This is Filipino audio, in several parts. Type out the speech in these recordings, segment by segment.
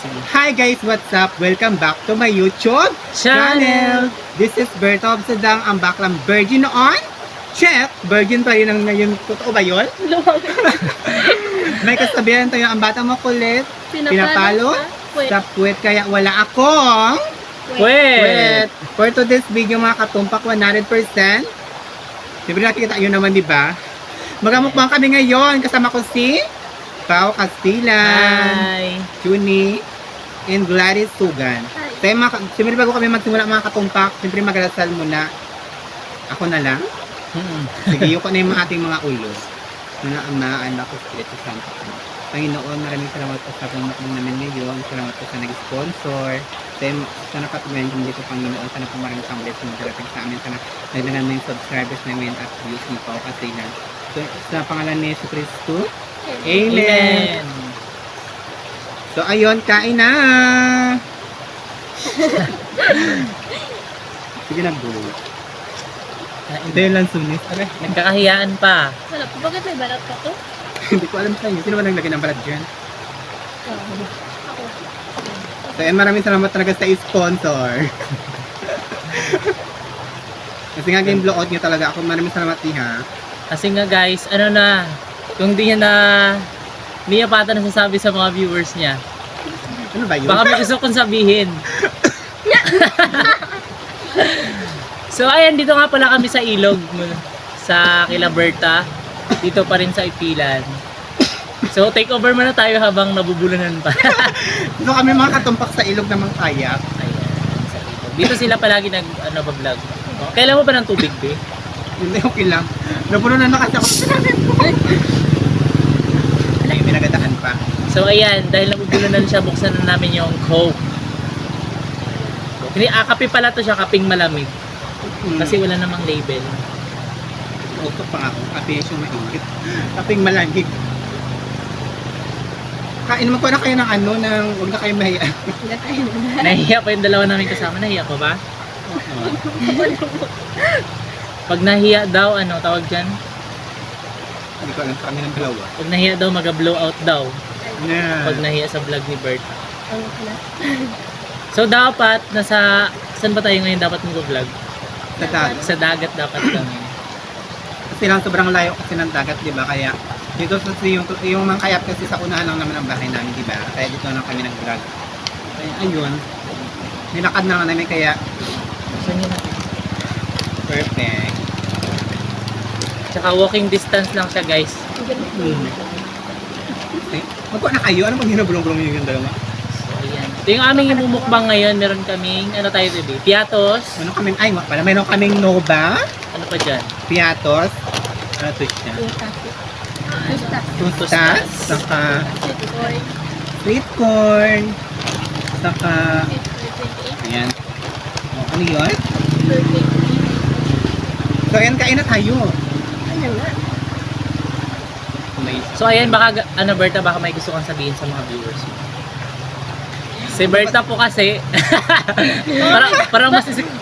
Hi guys, what's up? Welcome back to my YouTube channel. This is Berta of Sadang, ang baklang virgin noon. Check! Virgin pa rin ang ngayon. Totoo ba yun? May kasabihan tayo, ang bata mo kulit, pinapalo sa puwet, kaya wala akong puwet. For today's video mga katumpak, 100%. Siyempre nakikita yun naman, di ba? Magamukbang kami ngayon. Kasama ko si Pao Castilan, Hi! Juni, and Gladys Sugan. Siyempre bago kami magsimula mga katumpak, siyempre magdasal muna. Ako na lang. Sige, yung ko na yung ating mga ulo. Mga ama, anak ko, Espiritu Santo. Panginoon, maraming salamat po sa pagmukbang namin ngayon. Salamat po sa nag-sponsor. Sa nakatuloyan kong dito, Panginoon. Sana po maraming pang blessing darating sa amin. Sana nagdagan mo yung subscribers namin at views ni Pao Castilan. So, sa pangalan ni Yesu Cristo, Amen. So, ayun, kain na! Sige na, bro. Ito yung lansunis. Aray, Nagkakahiyaan pa. Wala po, bakit may balat pa to? hindi ko alam sa inyo. Sino ba naglagay ng balat dyan? Ako. So, and maraming salamat talaga sa sponsor. Kasi nga game blowout nyo talaga ako. Maraming salamat niya. Kasi nga guys, ano na, kung di niya pata nasasabi sa mga viewers niya. Ano ba yun? Baka may gusto kong sabihin. So ayan, dito nga pala kami sa ilog sa kila Berta. Dito pa rin sa Ipilan. So take over muna tayo habang nabubulanan pa. So kami mga katumpak sa ilog ng mga kayak. Ayan, sa ilog. Dito sila palagi vlog. Oh, kailan mo ba ng tubig, be? Hindi, okay lang. Napuno na kasi ako. Ay, may nagadahan pa. So ayan, dahil nabubulanan siya, buksan na namin yung Coke. Hindi, kape pala to siya, kaping malamig. Kasi wala namang label. Utok pa ako. Kape yung mainit. Kaping malamig. Kain naman ko na kayo ng ano, huwag na kayo mahiya. Nahiya pa yung dalawa namin kasama. Nahiya pa ba? Pag nahiya daw, ano tawag dyan? Hindi ko alam sa kami ng dalawa. Pag nahiya daw, mag-blow out daw. Yeah. Pag nahiya sa vlog ni Bert. So dapat, saan ba tayo ngayon dapat mag-vlog? Sa dagat. Sa dagat dapat kami. Kasi lang sobrang layo kasi ng dagat, di ba? Kaya dito sa yung mga kayap kasi sa unahan lang naman ang bahay namin, di ba? Kaya dito lang kami nag-vlog. Kaya ayun. Nilakad na namin kaya Saan yun natin? perfect. Tsaka walking distance lang siya guys. Okay. Magkuha na kayo. Ano bang hinabulong-bulong yung dalawa? So ayan. Ito yung aming imumukbang ngayon. Meron kaming, ano tayo today? Piatos. Ano kami? Ay, pala meron kaming Nova. Ano pa dyan? Piatos. Ano to siya? Tustas. Saka sweet corn. Saka ayan. O, ano yun? So, ayan, kain na tayo. So ayan, baka, Berta, baka may gusto kang sabihin sa mga viewers mo. Si Berta po kasi,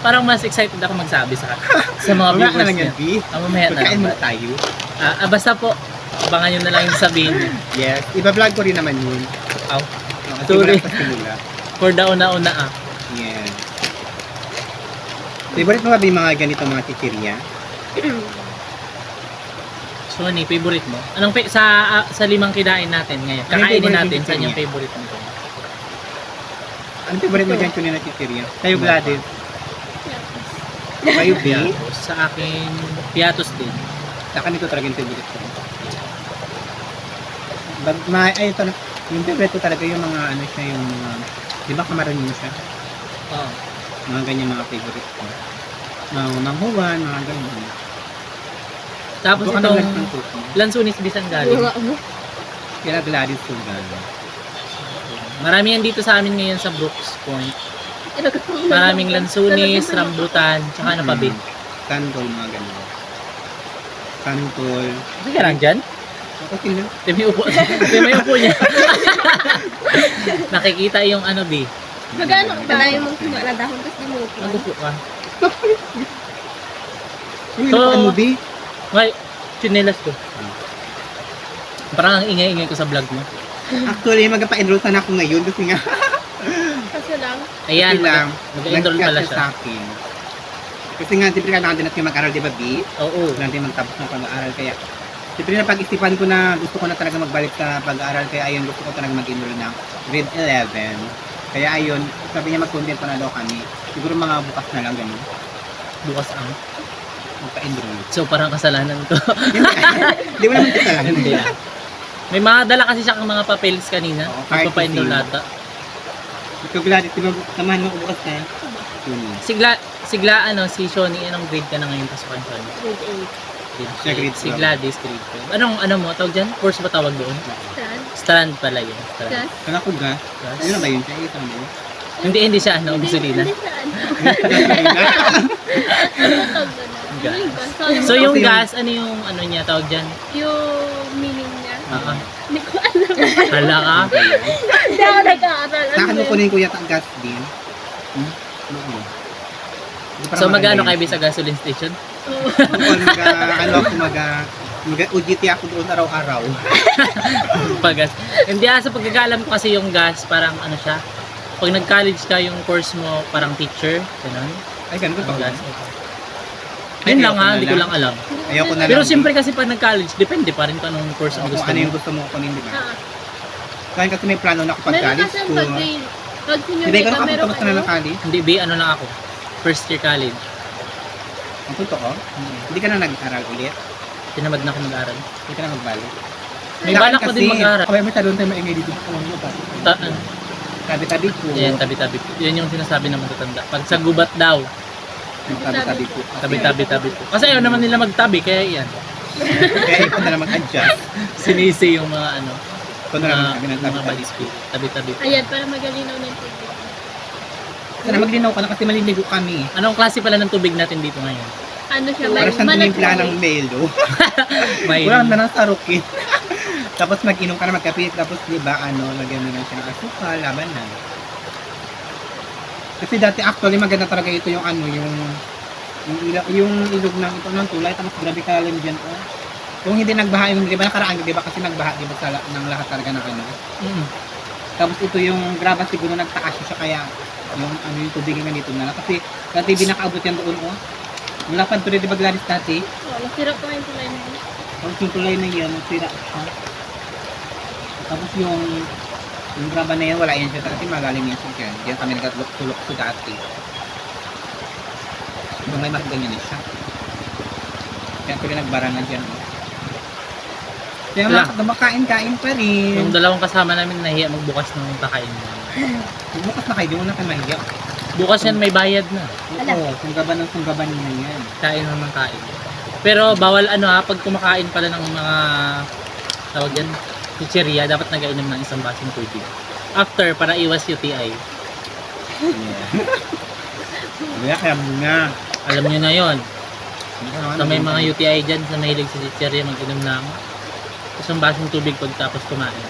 parang mas excited ako magsabi sa mga Mamaya viewers na lang niya. yan, B. Mamaya na Pagkain lang. muna tayo. Basta po, abangan nyo na lang yung sabihin niyo. Yes. Iba-vlog ko rin naman yun. Aw, Kasi Sorry. wala pa simula. for the una-una Yes. Favorite mo ba yung mga ganito mga chichirya? So, ano yung favorite mo? Sa limang kinain natin ngayon? Ano yung Kakainin favorite natin, mo saan yung niya? favorite mo? Ano favorite mo dyan kunin na chichirya? Kayo, Gladys. Kayo, B. Piatos. Sa akin, piatos din. Sa akin ito talaga yung favorite ko. Ito na. Yung favorite ko talaga yung mga ano siya, yung mga, di ba kamaroon siya? Oo. Mga ganyan mga favorite ko. Mga manghuwan, mga ganyan. Tapos Baka itong naglag ng cookie. lansunis bisan galing. Kaya Gladys Sugan. Marami yan dito sa amin ngayon sa Brooks Point. Maraming lansunis, rambutan, tsaka ano pa ba? Santol, mga ganyan. Santol. Kasi ka lang dyan? Okay lang. May upo niya. Nakikita yung ano, B. Magano ba? Kalayo mong kumala dahon, tapos di mo upo. Mag-upo ka. Yung So, ano B? Ngay, chinelas ko. Parang ang ingay-ingay ko sa vlog mo. Actually, magpa-enroll sana ako ngayon kasi nga Kaso lang, Ayan, Kasi lang, mag-enroll nag-chat pala siya siya. sa akin. Kasi nga, siyempre kailangan din natin mag-aral, di ba, B? Oo. Kailangan din magtapos ng pag-aaral. Kaya, siyempre na pag-isipan ko na gusto ko na talaga magbalik sa pag-aaral. Kaya ayun, gusto ko talaga mag-enroll ng grade 11. Kaya ayun, sabi niya mag-content pa na daw kami. Siguro mga bukas na lang, ganun. Bukas ang. Magpa-enroll. So, parang kasalanan ko. Hindi mo naman kasalanan. Hindi. May mga dala kasi siya ng mga papels kanina. Oo, kahit Magpapa-enroll kasi. ata. Ikaw, Gladys, di ba, samahan mo ko bukas na? Yun. Sigla, si Shoni, anong grade ka na ngayon pasukan, Shoni? grade Siya grade Si 12. Gladys, grade 12. Ano mo, tawag dyan? Course ba tawag doon? 8. Strand pala yun. Strand. Gas. Kaya ko gas. Gas. Ano ba yun? Siya, ito na yun. Hindi siya, gasolina. Hindi sa ano. Gas. Yung gas. So yung Kasi gas, ano yung ano niya, tawag dyan? Yung meaning niya. Hindi ko alam. Hala ka? Hindi ako nag-aaral. Sa akin mo kunin ko yata ang gas din. Oo. Di parang So magkano maganda kayo yun. sa gasoline station? Oo. Ano ako UGT ako doon araw-araw. Pag-gas. Hindi sa pagkakaalam ko kasi yung gas, parang ano siya. Pag nag-college ka, yung course mo, parang teacher. Ganun. Ay, ganun Ang ba? gas. Yun lang ayoko na hindi ko lang. lang alam. Ayoko na Pero lang. siyempre kasi pag nag-college, depende pa rin kung anong course ang Kung gusto ano yung mo. gusto mo kunin, di ba? Ah. Kaya kasi may plano na ako pag Meron college kasi ko. pag senior Hindi ko ka, meron nakapagtapos na ng college. Hindi, ano lang ako. First year college. Ang totoo, hindi ka na nag-aral ulit. Tinamad na ako mag-aral. Hindi ka na magbalik. May balak ko din mag-aral. Kaya may talon tayo maingay dito. Tabi-tabi ko. Yan, tabi-tabi. Yan yung sinasabi ng matatanda. Pag sa gubat daw, Tabi-tabi ko. tabi-tabi po. Kasi ayaw naman nila magtabi, kaya yan. Kaya ikaw na lang mag-adjust. Sinisi yung mga ano, Ikaw na lang mag-sabi ng mga tabi-tabi. balispi. Tabi-tabi po. Ayan, para magalinaw ng tubig. Sana maglinaw ka na kasi maliligo kami. Anong klase pala ng tubig natin dito ngayon? Ano siya, Para siyang tinimpla ng malagay. melo. May Wala na ng sarukin. Tapos mag-inom ka na magkape. Tapos di ba lagyan mo lang siya ng asukal. Laban na. Kasi dati actually maganda talaga ito yung yung ilog ng ito ng tulay. Tapos grabe kalalim dyan. Oh. Kung hindi nagbaha yung di ba nakaraan di ba kasi nagbaha di ba ng lahat talaga ng ano. Mm. Tapos ito yung graba siguro nagtaas siya kaya yung tubig nga dito na lang. Kasi dati di nakaabot yan doon oh. Mula pa tuloy di ba Gladys dati? Oh, nasira pa yung tulay na yun. Tapos yung tulay na yan, sira siya. Tapos yung graba na yan, wala yan siya kasi magaling yan siya. Diyan kami nagtulok sa dati. Yung may mas ganyan siya. Kaya ko rin nagbara na dyan. Oh. Kaya Wala. makain-kain pa rin. Yung dalawang kasama namin nahiya magbukas ng kakain namin. Bukas na kayo, di mo na kayo mahiya. Bukas yan may bayad na. Oo, sunggaban ng sunggaban nila yan. Kain naman kain. Pero bawal pag kumakain pala ng mga tawag yan, chicheria, dapat nag-inom ng isang basong tubig. After, para iwas UTI. Yeah. Kaya kaya muna. Alam nyo na yon. Sa may mga UTI dyan, sa mahilig sa chicheria, mag-inom ng isang basong tubig pagtapos kumain.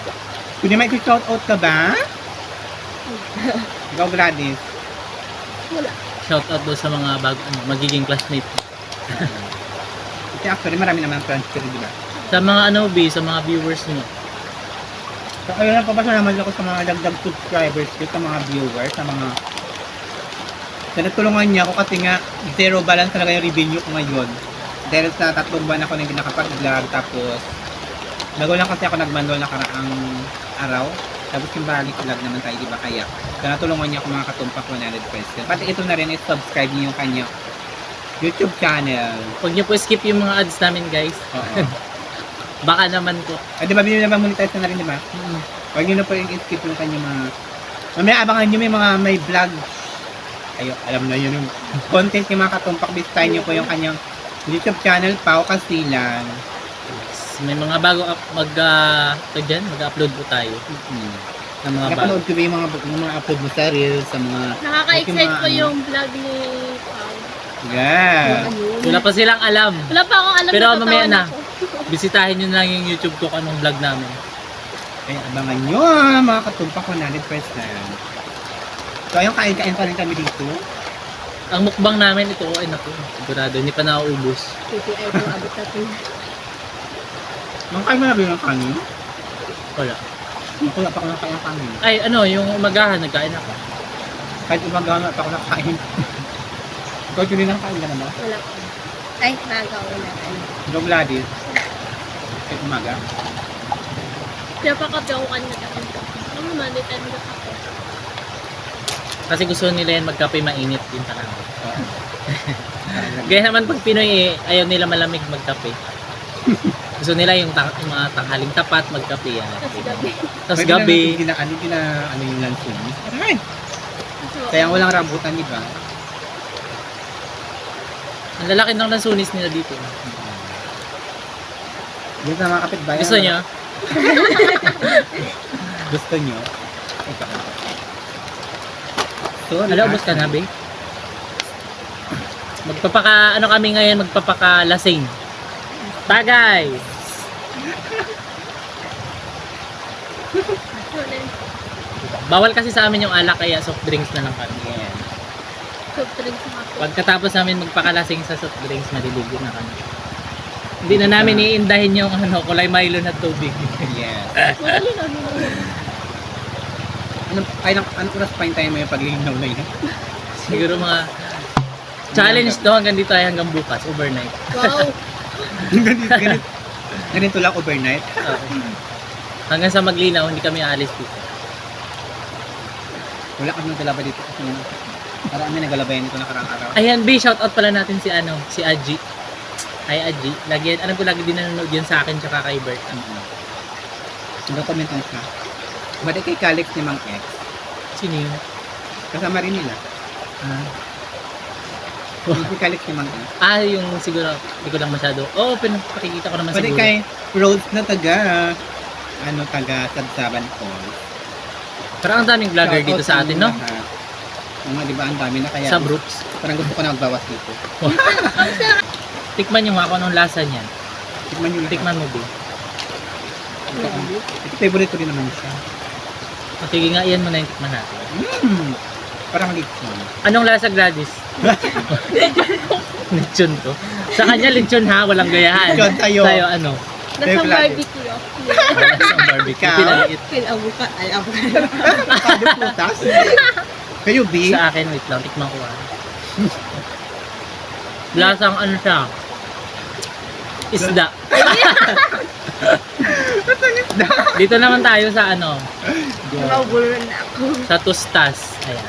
Kundi may shout out ka ba? Ikaw Gladys. Wala. Shout out doon sa mga magiging classmate. Kasi actually marami naman friends ko rin, di ba? Sa mga sa mga viewers nyo. So ayun lang, papasalamat ako sa mga dagdag subscribers ko, sa mga viewers, sa mga natulungan niya ako kasi nga zero balance talaga yung revenue ko ngayon. Dahil sa 3 buwan ako na hindi nakapag-vlog, tapos bago lang kasi ako nag-manual na karaang araw. Tapos yung balik vlog naman tayo, di ba? Kaya natulungan niya ako mga katumpak 100%. Pati ito na rin, subscribe niyo yung kanya YouTube channel. Huwag nyo po skip yung mga ads namin guys. Oo. Baka naman po. Ay, di ba, monetize na rin, di ba? Huwag nyo na po yung skip yung kanya mga... Mamaya abangan nyo may vlog. Ayo, alam na yun yung content yung mga katumpak. Bisitahin nyo po yung kanyang YouTube channel, Pao Casilan. May mga bago mag-upload po tayo ng mga bago. Napanood ko ba yung mga upload mo sa Reels, sa mga... Nakaka-excite po ano. yung vlog ni Pao. Yeah. Wala pa silang alam. Wala pa akong alam. Pero natatawa mamaya na. ako. Bisitahin nyo lang yung YouTube ko kung anong vlog namin. Kaya abangan nyo mga katumpak 100%. So ayun, kain-kain pa rin kami dito. Ang mukbang namin ito, ay naku, sigurado, hindi pa nauubos. PPI po abot natin. Mga kain mo na ba yung kanin? Wala. Ako wala pa ako nakain ng kanin. Ay, yung umagahan, nagkain ako. Kahit umaga nga pa ako nakain. Ikaw yun nakain ka na ba? Wala pa. Ay, naga wala. Dog Gladys. Kahit umaga. Kaya pa kape ako kanina tapos. Ano naman, di tayo nagkakape. Kasi gusto nila yan magkape mainit din panahon. Oo. Gaya naman pag Pinoy ayaw nila malamig magkape. Gusto nila yung mga tanghaling tapat magkape yan. Kasi gabi. Tapos Pwede gabi, na ano yung lansunis. Aray! So, Kaya walang rambutan, di ba? ang lalaki ng lansunis nila dito. Yung sa mga kapitbahay. Gusto nyo? Gusto nyo? Ito. So, Hala, ubos ka na, be? Ano kami ngayon, magpapaka-lasing. Bagay! Bawal kasi sa amin yung alak, kaya soft drinks na lang kami. Yeah. soft drinks na kape. Pagkatapos namin magpakalasing sa soft drinks, maliligo na kami. Hindi na namin iindahin yung kulay Milo na tubig. Yes. Madali na nila. Anong oras pa yung tayo may paglilinaw na yun? Siguro mga challenge to hanggang dito ay hanggang bukas, overnight. Wow. Ganito lang overnight. Oo. Hanggang sa maglinaw, hindi kami aalis dito. Wala kami naglalaba dito kasi parang kami naggalabayan nito nakarang araw. Ayan, B, shoutout pala natin si Aji. Ay, Aji. Alam ko lagi din nanonood yan sa akin tsaka kay Bert. Dokumentan siya. Ba't kay Calix ni Mang X? Sino yun? Kasama rin nila. Ah. Yung Calix ni Mang X. Yung siguro, hindi ko lang masyado. Oo, pakikita ko naman Ba't siguro. kay Rhodes na taga Sabsaban Falls. Parang ang daming vlogger dito sa atin, no? Mga di ba ang dami na kaya. Sa groups. Parang gusto ko na magbawas dito. Tikman nyo nga kung anong lasa niyan. Tikman nyo Tikman mo, B. Ito favorite ko rin naman siya. O, sige nga, iyan mo na yung tikman natin. Parang lechon. Anong lasa, Gladys? Lechon to. Sa kanya, lechon ha, walang gayahan. Lechon sa'yo. Sa'yo, ano? Nasa barbecue. Sa barbecue. Ikaw? Pinaliit. Kinabuka. Ay, ako. Pwede putas. Kayo, B? Sa akin, wait lang, tikman ko Lasang ano siya? Isda. Dito naman tayo sa Nagugulo na ako. sa tostas. Ayan.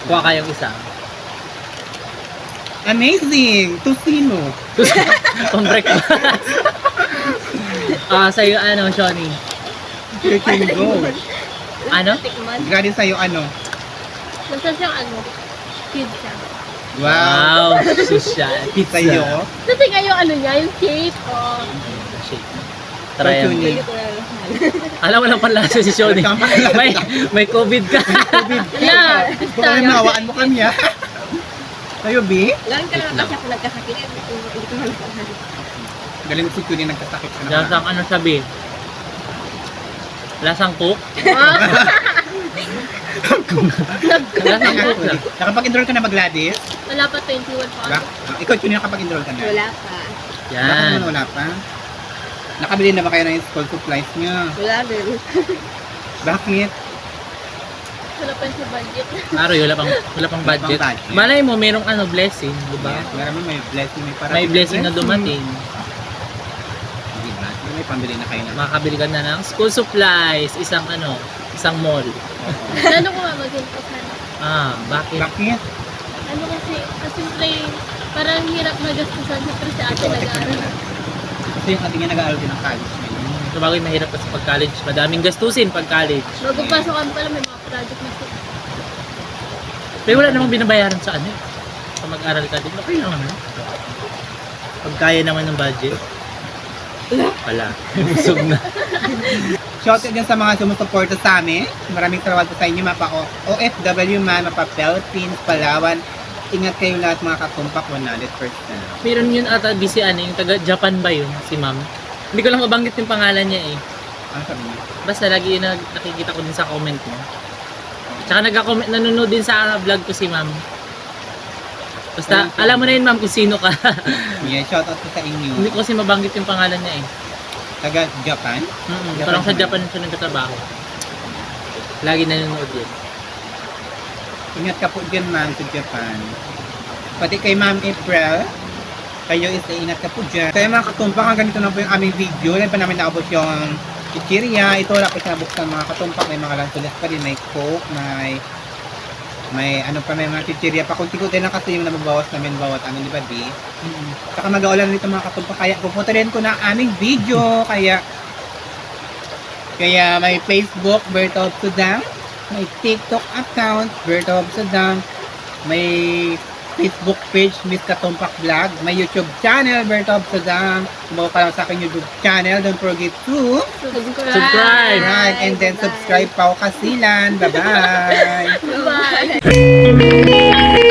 Kuha kayong isa. Amazing! Tocino. Pang breakfast. Sa'yo Shoni? You can go. Ano? Tikman. Grabe sa'yo Nasa siyang pizza. Wow. Social. Pizza. Sa'yo. Kasi kayo niya, yung shape. Oh. Shake. Try yan. Fortuny. Pwede ko na lang. Alam mo lang panlasa si Shoni. May COVID ka. Yeah. Baka may mawaan mo kami, ha? Sa'yo, B? Lang ka naman kasi ako nagkasakit. Hindi ko nagkasakit. Galing si Cuny nagkasakit ka Lasang sabi? Lasang cook? Lasang cook lang. Nakapag-enroll ka na ba, Gladys? Wala pa 21 pa. Ikaw, Cuny, nakapag-enroll ka na? Wala pa. Bakit Yan. naman wala pa? Nakabili na ba kayo ng school supplies niyo? Wala din. Bakit? Wala pa sa budget. Aroy, wala pang budget. budget. Malay mo, merong blessing, di ba? Yes, meron mo may blessing, may para. May blessing na dumating. Di ba? May pambili na kayo na. Makakabili ka na ng school supplies, isang mall. Ano ko mag-imposan? Bakit? Bakit? Ano kasi parang hirap magastusan. Siyempre si ate nag-aaral. Kasi yung ating nag-aaral din ng college ngayon. Ito bagay mahirap kasi pag college. Madaming gastusin pag college. Bago pasok kami pala may mga project na siya. Pero wala namang binabayaran sa sa mag-aral ka din. Okay lang naman. Pag kaya naman ng budget. Wala. Busog na. Shoutout din sa mga sumusuporta sa amin. Maraming salamat po sa inyo, mapa OFW man, mapa Philippines, Palawan. Ingat kayo lahat mga katumpak, 100%. Meron yun ata busy yung taga Japan ba yun? Si ma'am. Hindi ko lang mabanggit yung pangalan niya eh. Ano sabi niyo? Basta lagi nakikita ko din sa comment mo. Tsaka nanonood din sa vlog ko si ma'am. Basta alam mo na yun ma'am kung sino ka. Yeah, shoutout po sa inyo. Hindi ko kasi mabanggit yung pangalan niya eh. Taga Japan? Parang sa Japan siya nagtatrabaho. Lagi nanonood yun. Ingat ka po dyan, ma'am, sa Japan. Pati kay Ma'am April, kayo is ingat ka po dyan. Kaya mga katumpak, hanggang ganito na po yung aming video. Yan pa namin naabot yung chichirya. Ito wala pa sinabuksan mga katumpak. May mga lansulas pa din. May coke, may ano pa, may mga chichirya pa. Kunti-kunti lang kasi yung nababawas namin bawat ano, di ba, di? Saka mag-aulan nito mga katumpak. Kaya pupunta rin ko na aming video. Kaya may Facebook, Berta of Sudan. May TikTok account, Berta of Sudan. May Facebook page, Miss Katumpak Vlog. May YouTube channel, Berta of Sudan. Sumawa ka lang sa aking YouTube channel. Don't forget to Subscribe. right, and then subscribe pa ako kasilan. Bye-bye! Bye!